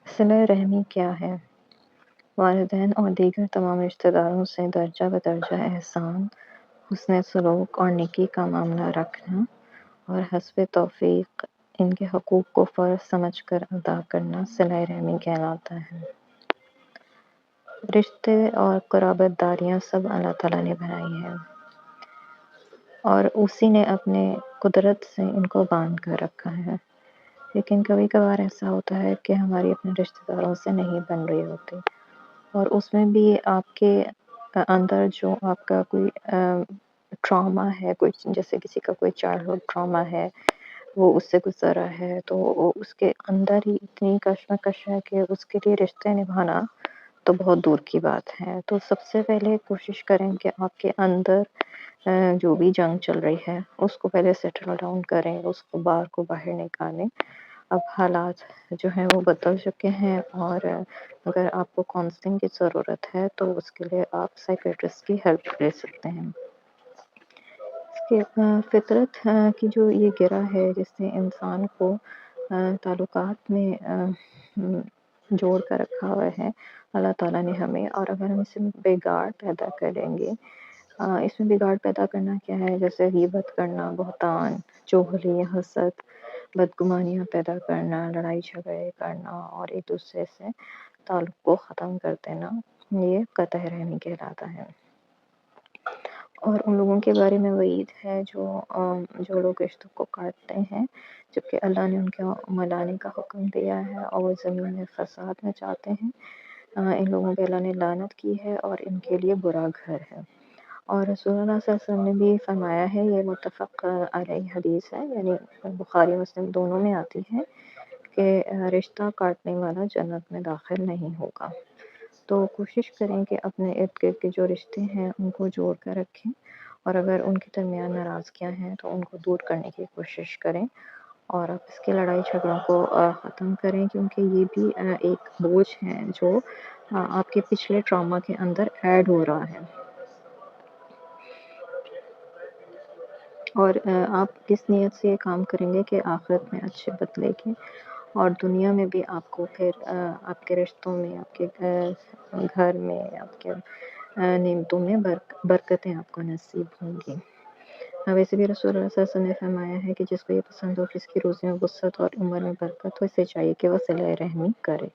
صلہ رحمی کیا ہے؟ والدین اور دیگر تمام رشتہ داروں سے درجہ بدرجہ احسان، حسن سلوک اور نیکی کا معاملہ رکھنا اور حسب توفیق ان کے حقوق کو فرض سمجھ کر ادا کرنا صلہ رحمی کہلاتا ہے۔ رشتے اور قرابت داریاں سب اللہ تعالیٰ نے بنائی ہیں اور اسی نے اپنے قدرت سے ان کو باندھ کر رکھا ہے، لیکن کبھی کبھار ایسا ہوتا ہے کہ ہماری اپنے رشتہ داروں سے نہیں بن رہی ہوتی، اور اس میں بھی آپ کے اندر جو آپ کا کوئی ٹراما ہے، کوئی جیسے کسی کا کوئی چائلڈہڈ ٹراما ہے، وہ اس سے گزرا ہے، تو اس کے اندر ہی اتنی کشمکش ہے کہ اس کے لیے رشتے نبھانا تو بہت دور کی بات ہے۔ تو سب سے پہلے کوشش کریں کہ آپ کے اندر جو بھی جنگ چل رہی ہے اس کو پہلے سیٹل ڈاؤن کریں، اس کو باہر نکالیں۔ اب حالات جو ہیں وہ بدل چکے ہیں، اور اگر آپ کو کاؤنسلنگ کی ضرورت ہے تو اس کے لیے آپ سائیکیٹرسٹ کی ہیلپ لے سکتے ہیں۔ اس کے فطرت کی جو یہ گرہ ہے جس نے انسان کو تعلقات میں جوڑ کر رکھا ہوا ہے اللہ تعالیٰ نے ہمیں، اور اگر ہم اس میں بگاڑ پیدا کریں گے، اس میں بگاڑ پیدا کرنا کیا ہے، جیسے غیبت کرنا، بہتان، چغلی، حسد، بدگمانیاں پیدا کرنا، لڑائی جھگڑے کرنا اور ایک دوسرے سے تعلق کو ختم کر دینا، یہ قطع رحمی کہلاتا ہے۔ اور ان لوگوں کے بارے میں وعید ہے جو لوگ رشتوں کو کاٹتے ہیں جبکہ اللہ نے ان کے ملانے کا حکم دیا ہے، اور وہ زمین میں فساد میں چاہتے ہیں، ان لوگوں پہ اللہ نے لعنت کی ہے اور ان کے لیے برا گھر ہے۔ اور رسول اللہ صلی اللہ علیہ وسلم نے بھی فرمایا ہے، یہ متفق علیہ حدیث ہے، یعنی بخاری مسلم دونوں میں آتی ہے کہ رشتہ کاٹنے والا جنت میں داخل نہیں ہوگا۔ تو کوشش کریں کہ اپنے ارد گرد کے جو رشتے ہیں ان کو جوڑ کر رکھیں، اور اگر ان کے درمیان ناراضگیاں ہیں تو ان کو دور کرنے کی کوشش کریں، اور آپس کی لڑائی جھگڑوں کو ختم کریں، کیونکہ یہ بھی ایک بوجھ ہے جو آپ کے پچھلے ٹراما کے اندر ایڈ ہو رہا ہے۔ اور آپ کس نیت سے یہ کام کریں گے کہ آخرت میں اچھے بدلے کے، اور دنیا میں بھی آپ کو پھر آپ کے رشتوں میں، آپ کے گھر میں، آپ کے نعمتوں میں برکتیں آپ کو نصیب ہوں گی۔ ویسے بھی رسول اللہ صلی اللہ علیہ وسلم نے فرمایا ہے کہ جس کو یہ پسند ہو کہ اس کی روزی میں وسعت اور عمر میں برکت ہو، اسے چاہیے کہ وہ صلہ رحمی کرے۔